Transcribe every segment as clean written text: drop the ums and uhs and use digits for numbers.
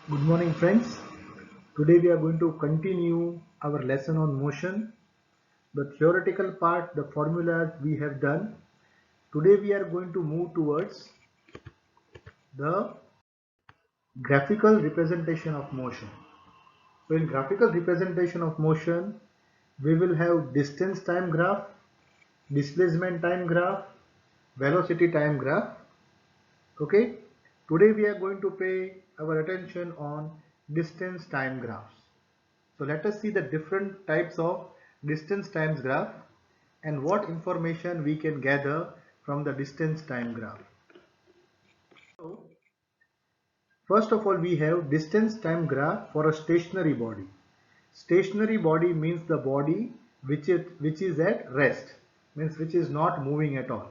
Good morning, friends. Today we are going to continue our lesson on motion. The theoretical part, the formulas we have done. Today we are going to move towards the graphical representation of motion. So in graphical representation of motion, we will have distance time graph, displacement time graph, velocity time graph. Okay. Today we are going to pay our attention on distance time graphs. So let us see the different types of distance times graph and what information we can gather from the distance time graph. So first of all, we have distance time graph for a stationary body. Stationary body means the body which is at rest, means which is not moving at all.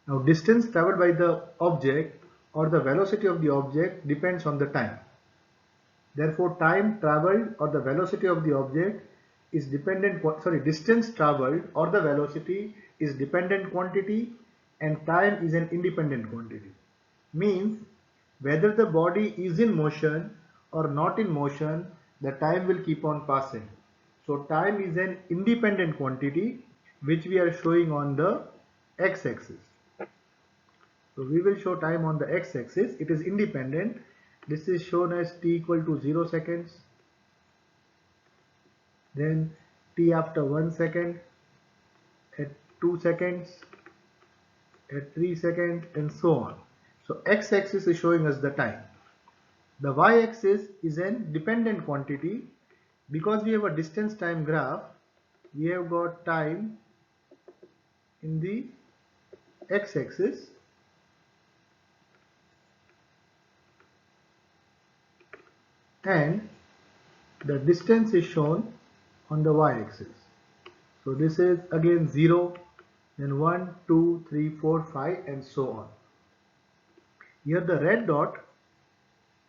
Now distance traveled by the object or the velocity of the object depends on the time. Therefore, time traveled or the velocity of the object is distance traveled or the velocity is dependent quantity and time is an independent quantity. Means whether the body is in motion or not in motion, the time will keep on passing. So time is an independent quantity which we are showing on the x-axis. So we will show time on the x-axis. It is independent. This is shown as t equal to 0 seconds. Then t after 1 second, at 2 seconds, at 3 seconds, and so on. So x-axis is showing us the time. The y-axis is an dependent quantity. Because we have a distance time graph, we have got time in the x-axis and the distance is shown on the y-axis. So this is again 0, then 1, 2, 3, 4, 5 and so on. Here the red dot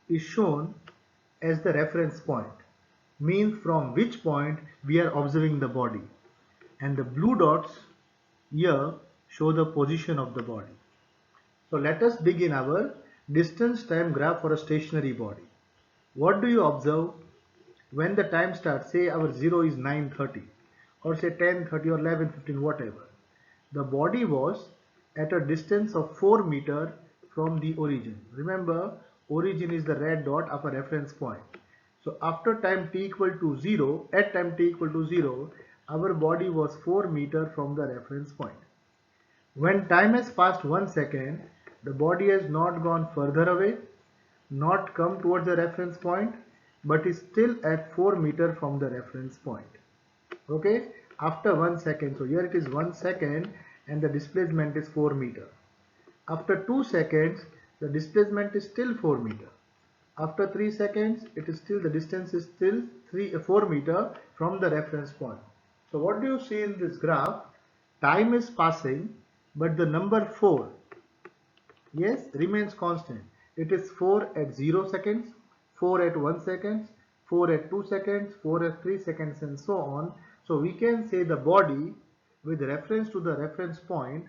is shown as the reference point, means from which point we are observing the body, and the blue dots here show the position of the body. So let us begin our distance time graph for a stationary body. What do you observe when the time starts? Say our 0 is 9:30 or say 10:30 or 11:15, whatever. The body was at a distance of 4 meter from the origin. Remember, origin is the red dot of a reference point. So after time t equal to 0, at time t equal to 0, our body was 4 meter from the reference point. When time has passed 1 second, the body has not gone further away, not come towards the reference point, but is still at 4 meter from the reference point. Okay, after 1 second, so here it is 1 second and the displacement is 4 meter. After 2 seconds, the displacement is still 4 meter. After 3 seconds, it is still, the distance is still 4 meter from the reference point. So what do you see in this graph? Time is passing, but the number 4, yes, remains constant. It is 4 at 0 seconds, 4 at 1 second, 4 at 2 seconds, 4 at 3 seconds and so on. So we can say the body with reference to the reference point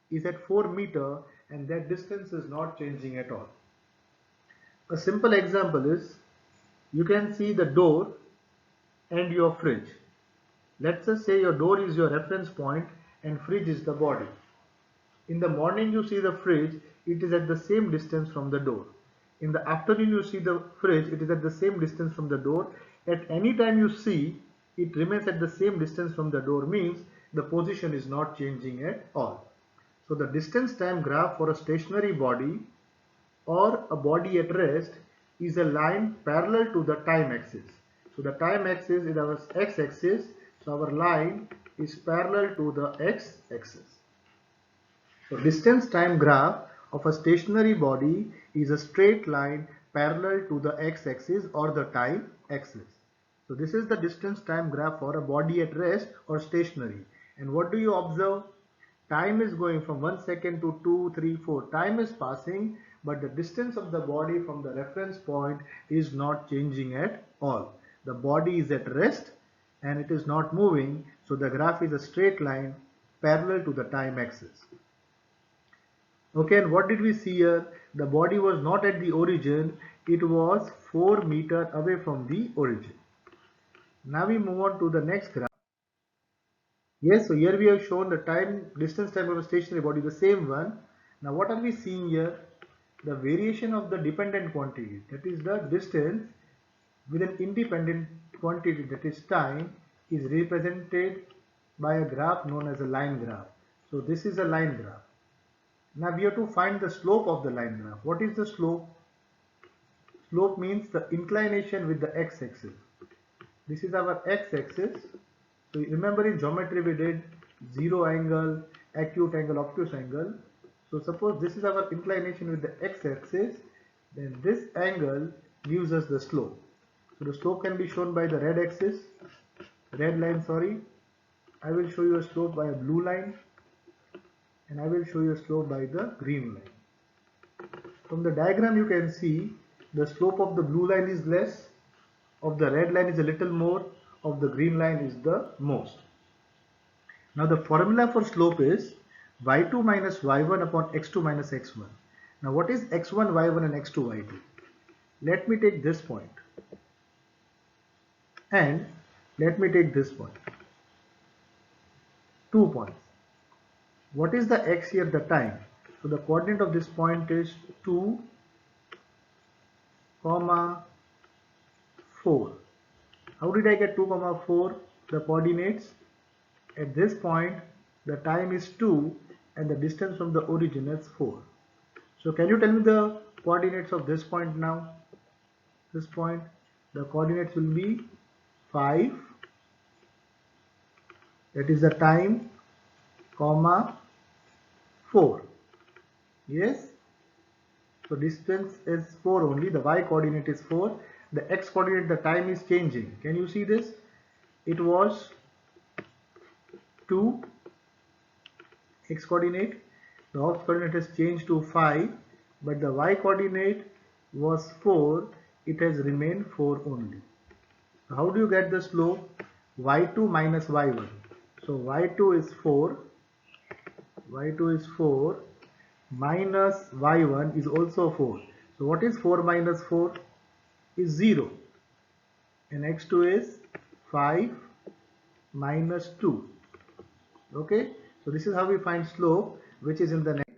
is at 4 meter and that distance is not changing at all. A simple example is you can see the door and your fridge. Let's just say your door is your reference point and fridge is the body. In the morning you see the fridge, it is at the same distance from the door. In the afternoon you see the fridge, it is at the same distance from the door. At any time you see, it remains at the same distance from the door, means the position is not changing at all. So the distance time graph for a stationary body or a body at rest is a line parallel to the time axis. So the time axis is our x-axis, so our line is parallel to the x-axis. So distance time graph of a stationary body is a straight line parallel to the x-axis or the time axis. So this is the distance time graph for a body at rest or stationary. And what do you observe? Time is going from 1 second to 2, 3, 4. Time is passing, but the distance of the body from the reference point is not changing at all. The body is at rest and it is not moving, so the graph is a straight line parallel to the time axis. Okay, and what did we see here? the body was not at the origin, it was 4 meter away from the origin. Now we move on to the next graph. Yes, so here we have shown the distance time of a stationary body, the same one. Now what are we seeing here? The variation of the dependent quantity, that is the distance with an independent quantity, that is time, is represented by a graph known as a line graph. So this is a line graph. Now we have to find the slope of the line graph. What is the slope? Slope means the inclination with the x-axis. This is our x-axis. So remember in geometry we did zero angle, acute angle, obtuse angle. So suppose this is our inclination with the x-axis, then this angle gives us the slope. So the slope can be shown by the red line, sorry. I will show you a slope by a blue line, and I will show you a slope by the green line. From the diagram you can see the slope of the blue line is less, of the red line is a little more, of the green line is the most. Now the formula for slope is y2 minus y1 upon x2 minus x1. Now what is x1 y1 and x2 y2? Let me take this point and let me take this point. 2 points. What is the x here, the time? So the coordinate of this point is 2, 4. How did I get 2, 4? The coordinates at this point, the time is 2 and the distance from the origin is 4. So can you tell me the coordinates of this point now? This point, the coordinates will be 5, that is the time, 4. Yes? So distance is 4 only, the y coordinate is 4, the x coordinate, the time is changing. Can you see this? It was 2, x coordinate, the x coordinate has changed to 5, but the y coordinate was 4, it has remained 4 only. So how do you get the slope? y2 minus y1. So y2 is 4, minus y1 is also 4. So what is 4 minus 4? Is 0. And x2 is 5 minus 2. Okay, so this is how we find slope, which is in the next.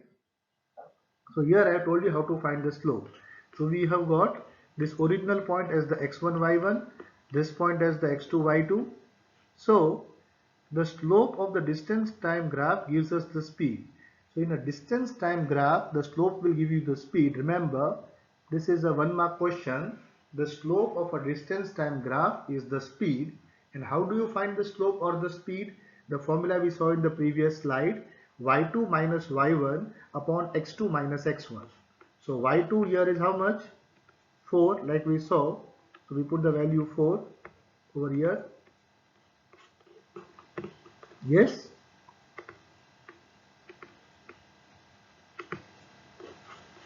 So here I have told you how to find the slope. So we have got this original point as the x1 y1, this point as the x2 y2. So the slope of the distance time graph gives us the speed. So in a distance time graph, the slope will give you the speed. Remember, this is a 1-mark question. The slope of a distance time graph is the speed. And how do you find the slope or the speed? The formula we saw in the previous slide, y2 minus y1 upon x2 minus x1. So y2 here is how much? 4, like we saw. So we put the value 4 over here. Yes?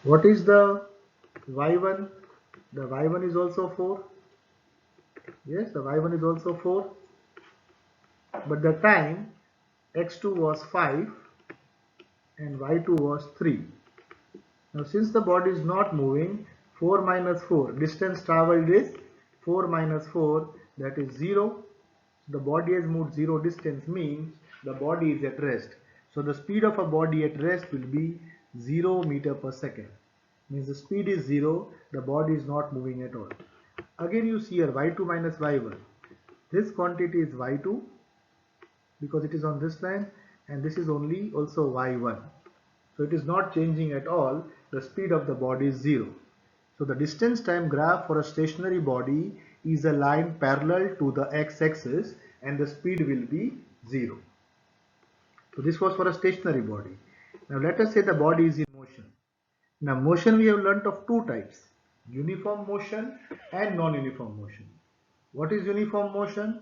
What is the y1? The y1 is also 4. Yes, the y1 is also 4. But the time x2 was 5 and y2 was 3. Now since the body is not moving, 4 minus 4, distance traveled is 4 minus 4, that is 0. The body has moved 0 distance, means the body is at rest. So the speed of a body at rest will be 0 meter per second. Means the speed is 0, the body is not moving at all. Again you see here y2 minus y1. This quantity is y2 because it is on this line, and this is only also y1. So it is not changing at all. The speed of the body is 0. So the distance time graph for a stationary body is a line parallel to the x-axis and the speed will be 0. So this was for a stationary body. Now let us say the body is in motion. Now motion we have learnt of 2 types, uniform motion and non-uniform motion. What is uniform motion?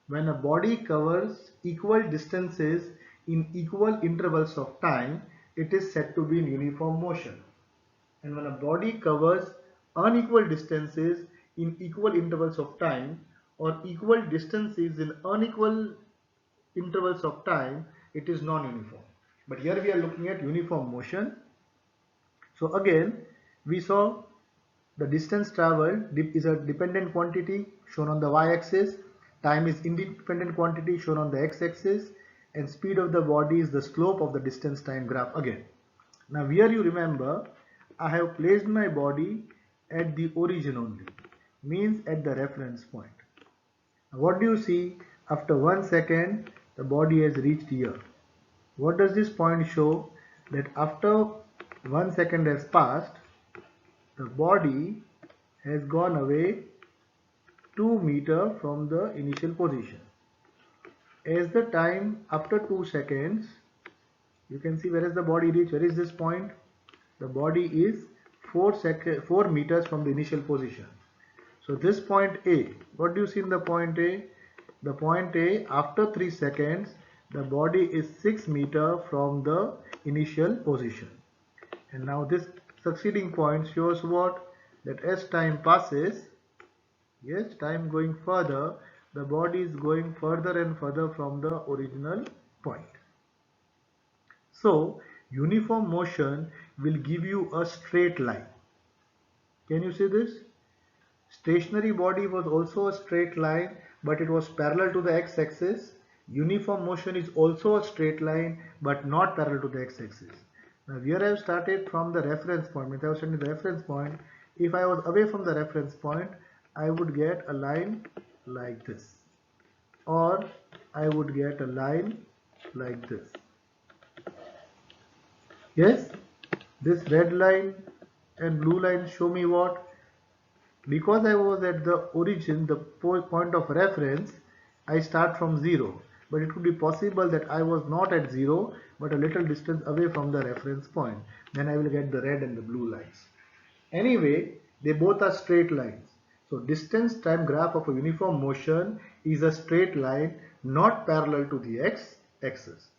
When a body covers equal distances in equal intervals of time, it is said to be in uniform motion. And when a body covers unequal distances in equal intervals of time or equal distances in unequal intervals of time, it is non-uniform. But here we are looking at uniform motion. So again, we saw the distance traveled is a dependent quantity shown on the y-axis, time is independent quantity shown on the x-axis, and speed of the body is the slope of the distance time graph again. Now here you remember, I have placed my body at the origin only, means at the reference point. Now what do you see? After 1 second, the body has reached here. What does this point show? That after 1 second has passed, the body has gone away 2 meters from the initial position. As the time after 2 seconds, you can see where is the body reach. Where is this point? The body is 4 meters from the initial position. So this point A, what do you see in the point A? The point A, after 3 seconds, the body is 6 meters from the initial position. And now this succeeding point shows what? That as time passes, yes, time going further, the body is going further and further from the original point. So, uniform motion will give you a straight line. Can you see this? Stationary body was also a straight line, but it was parallel to the x-axis. Uniform motion is also a straight line, but not parallel to the x-axis. Now here I have started from the reference point. Means I was starting the reference point. If I was away from the reference point, I would get a line like this, or I would get a line like this. Yes, this red line and blue line show me what? Because I was at the origin, the point of reference, I start from 0. But it could be possible that I was not at 0, but a little distance away from the reference point. Then I will get the red and the blue lines. Anyway, they both are straight lines. So distance time graph of a uniform motion is a straight line not parallel to the x-axis.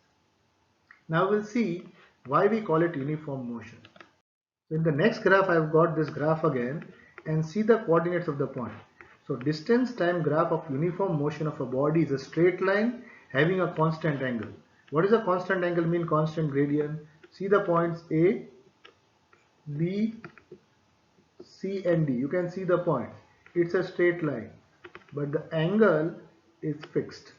Now we'll see why we call it uniform motion. So in the next graph, I've got this graph again, and see the coordinates of the point. So distance time graph of uniform motion of a body is a straight line having a constant angle. What does a constant angle mean? Constant gradient. See the points A, B, C and D. You can see the points. It's a straight line, but the angle is fixed.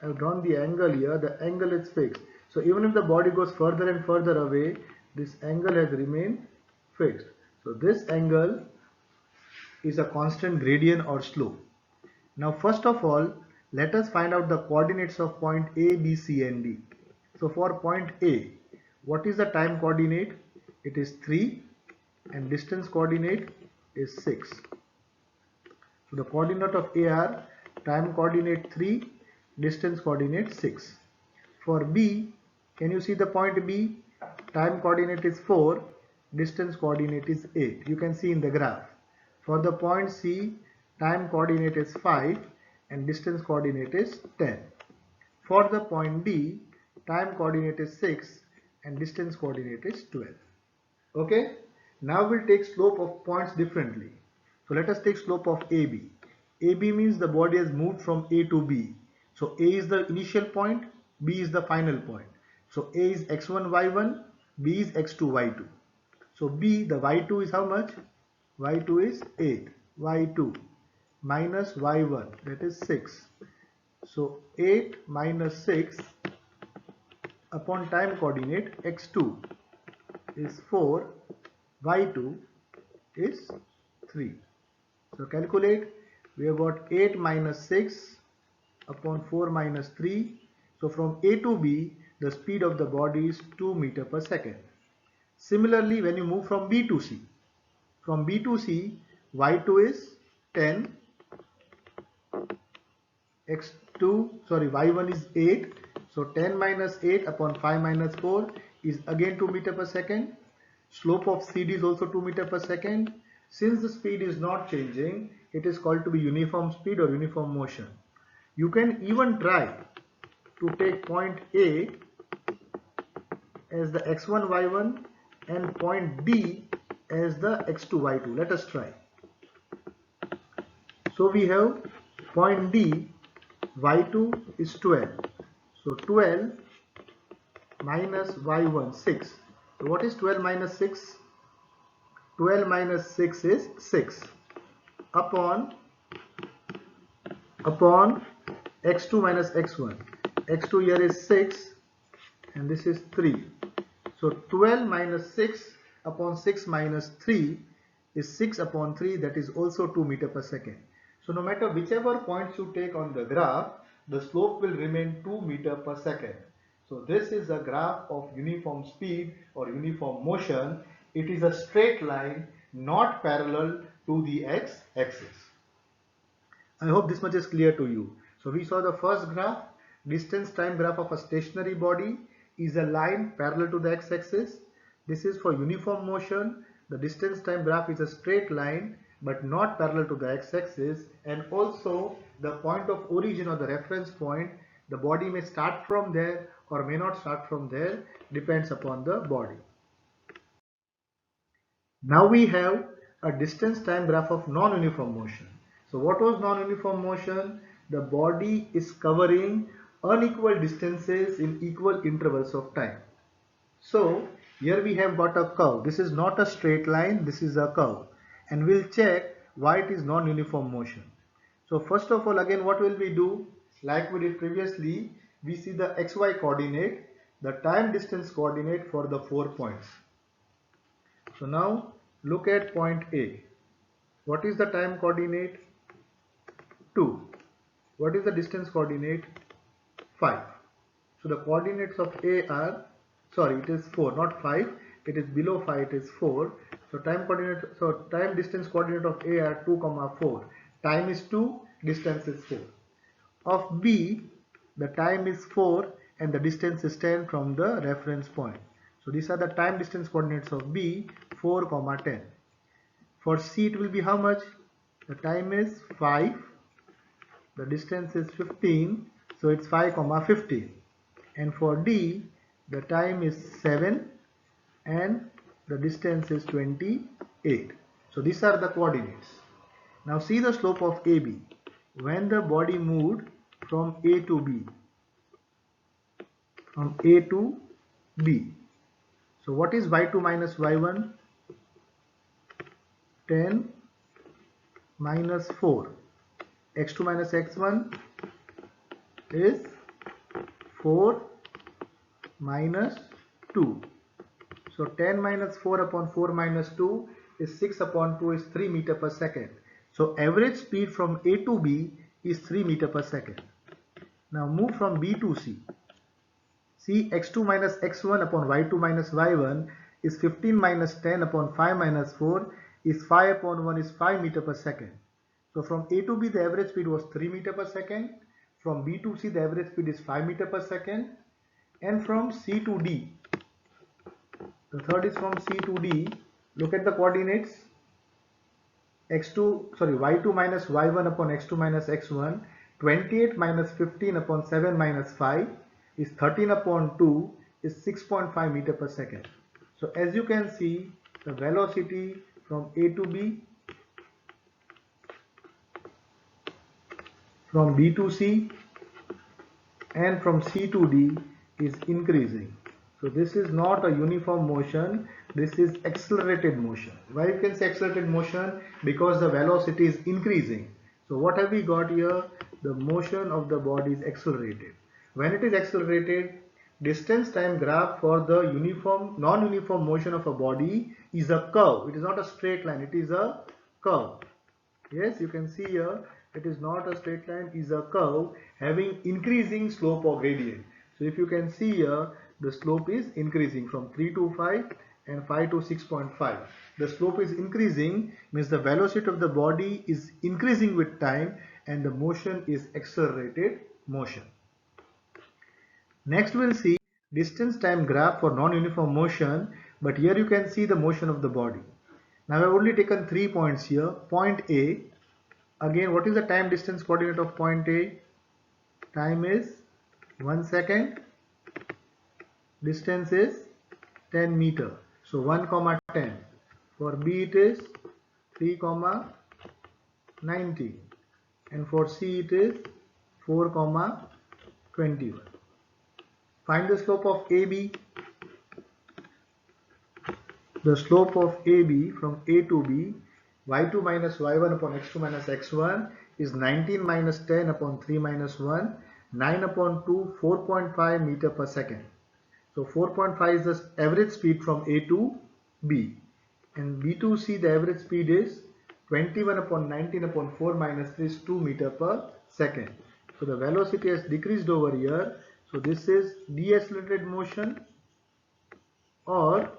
I've drawn the angle here. The angle is fixed. So even if the body goes further and further away, this angle has remained fixed. So this angle is a constant gradient or slope. Now first of all, let us find out the coordinates of point A, B, C and D. So for point A, what is the time coordinate? It is 3 and distance coordinate is 6. So the coordinate of A are time coordinate 3, distance coordinate 6. For B, can you see the point B? Time coordinate is 4, distance coordinate is 8. You can see in the graph. For the point C, time coordinate is 5 and distance coordinate is 10. For the point D, time coordinate is 6 and distance coordinate is 12. Okay? Now we'll take slope of points differently. So let us take slope of AB. AB means the body has moved from A to B. So A is the initial point, B is the final point. So A is x1, y1, B is x2, y2. So B, the y2 is how much? Y2 is 8, y2 minus y1, that is 6. So 8 minus 6 upon time coordinate x2 is 4, y2 is 3. So calculate, we have got 8 minus 6 upon 4 minus 3. So from A to B, the speed of the body is 2 meters per second. Similarly, when you move from B to C, from B to C, y2 is 10, y1 is 8. So 10 minus 8 upon 5 minus 4 is again 2 meters per second. Slope of CD is also 2 meters per second. Since the speed is not changing, it is called to be uniform speed or uniform motion. You can even try to take point A as the x1, y1 and point D as the x2, y2. Let us try. So we have point D, y2 is 12. So 12 minus y1, 6. So what is 12 minus 6? 12 minus 6 is 6 upon x2 minus x1. x2 here is 6 and this is 3. So 12 minus 6 upon 6 minus 3 is 6 upon 3, that is also 2 meter per second. So no matter whichever points you take on the graph, the slope will remain 2 meter per second. So this is a graph of uniform speed or uniform motion. It is a straight line not parallel to the x-axis. I hope this much is clear to you. So we saw the first graph, distance time graph of a stationary body is a line parallel to the x-axis. This is for uniform motion. The distance time graph is a straight line but not parallel to the x-axis, and also the point of origin or the reference point, the body may start from there or may not start from there, depends upon the body. Now we have a distance time graph of non-uniform motion. So what was non-uniform motion? The body is covering unequal distances in equal intervals of time. So here we have got a curve. This is not a straight line, this is a curve. And we'll check why it is non-uniform motion. So first of all, again what will we do? Like we did previously, we see the xy coordinate, the time distance coordinate for the 4 points. So now look at point A. What is the time coordinate? 2. What is the distance coordinate? 5. So the coordinates of A are, sorry, it is 4, not 5. It is below 5, it is 4. So time distance coordinate of A are 2, 4. Time is 2, distance is 4. Of B, the time is 4 and the distance is 10 from the reference point. So these are the time distance coordinates of B, 4, 10. For C it will be how much? The time is 5, the distance is 15, so it's 5, 15. And for D, the time is 7 and the distance is 28. So these are the coordinates. Now see the slope of AB. When the body moved from A to B, from A to B. So what is y2 minus y1? 10 minus 4. x2 minus x1 is 4 minus 2. So 10 minus 4 upon 4 minus 2 is 6 upon 2 is 3 meter per second. So average speed from A to B is 3 meter per second. Now move from B to C. See, x2 minus x1 upon y2 minus y1 is 15 minus 10 upon 5 minus 4 is 5 upon 1 is 5 meter per second. So from A to B the average speed was 3 meter per second. From B to C the average speed is 5 meter per second. And from C to D, the third is from C to D, look at the coordinates. y2 minus y1 upon x2 minus x1, 28 minus 15 upon 7 minus 5 is 13 upon 2 is 6.5 meter per second. So as you can see, the velocity from A to B, from B to C, and from C to D is increasing. So this is not a uniform motion, this is accelerated motion. Why you can say accelerated motion? Because the velocity is increasing. So what have we got here? The motion of the body is accelerated. When it is accelerated, distance time graph for the non-uniform motion of a body is a curve. It is not a straight line, it is a curve. Yes, you can see here, it is not a straight line, it is a curve having increasing slope or gradient. So if you can see here, the slope is increasing from 3 to 5 and 5 to 6.5. The slope is increasing, means the velocity of the body is increasing with time and the motion is accelerated motion. Next we'll see distance time graph for non-uniform motion, but here you can see the motion of the body. Now I've only taken 3 points here. Point A, again what is the time distance coordinate of point A? Time is 1 second, distance is 10 meter. So 1, 10. For B it is 3, 19. And for C it is 4, 21. Find the slope of AB. the slope of AB from A to B, y2 minus y1 upon x2 minus x1 is 19 minus 10 upon 3 minus 1, 9 upon 2, 4.5 meter per second. So 4.5 is the average speed from A to B. And B2C, the average speed is 21 upon 19 upon 4 minus 3 is 2 meter per second. So the velocity has decreased over here. So this is decelerated motion, or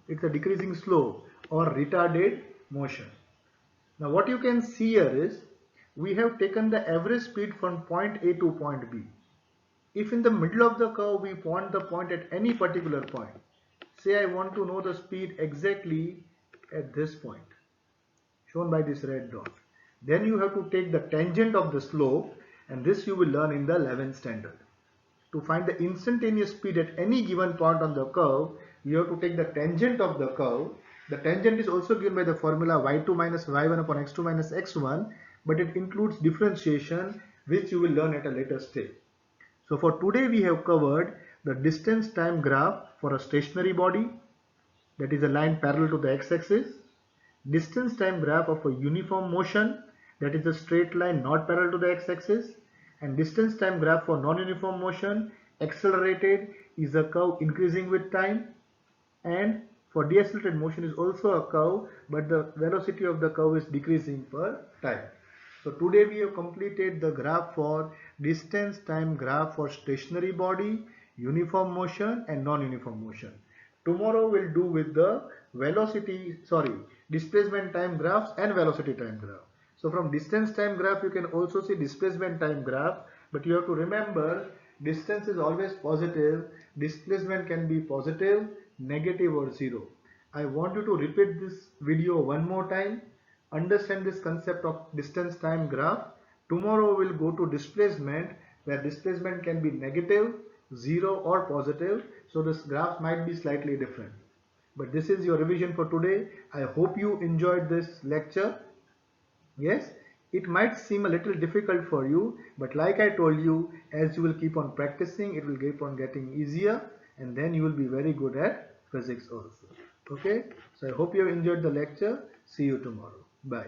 it's a decreasing slope, or retarded motion. Now what you can see here is we have taken the average speed from point A to point B. If in the middle of the curve we want the point at any particular point, say I want to know the speed exactly at this point shown by this red dot, then you have to take the tangent of the slope, and this you will learn in the 11th standard. To find the instantaneous speed at any given point on the curve, you have to take the tangent of the curve. The tangent is also given by the formula y2 minus y1 upon x2 minus x1, but it includes differentiation, which you will learn at a later stage. So for today we have covered the distance time graph for a stationary body, that is a line parallel to the x-axis, distance time graph of a uniform motion, that is a straight line not parallel to the x-axis, and distance time graph for non-uniform motion, accelerated is a curve increasing with time, and for decelerated motion is also a curve, but the velocity of the curve is decreasing per time. So today we have completed the graph for distance time graph for stationary body, uniform motion and non-uniform motion. Tomorrow we'll do with the displacement time graphs and velocity time graph. So from distance time graph you can also see displacement time graph, but you have to remember distance is always positive, displacement can be positive, negative or zero. I want you to repeat this video one more time. Understand this concept of distance time graph. Tomorrow we'll go to displacement, where displacement can be negative, zero or positive. So this graph might be slightly different. But this is your revision for today. I hope you enjoyed this lecture. Yes, it might seem a little difficult for you, but like I told you, as you will keep on practicing, it will keep on getting easier, and then you will be very good at physics also. Okay, so I hope you have enjoyed the lecture. See you tomorrow. Bye.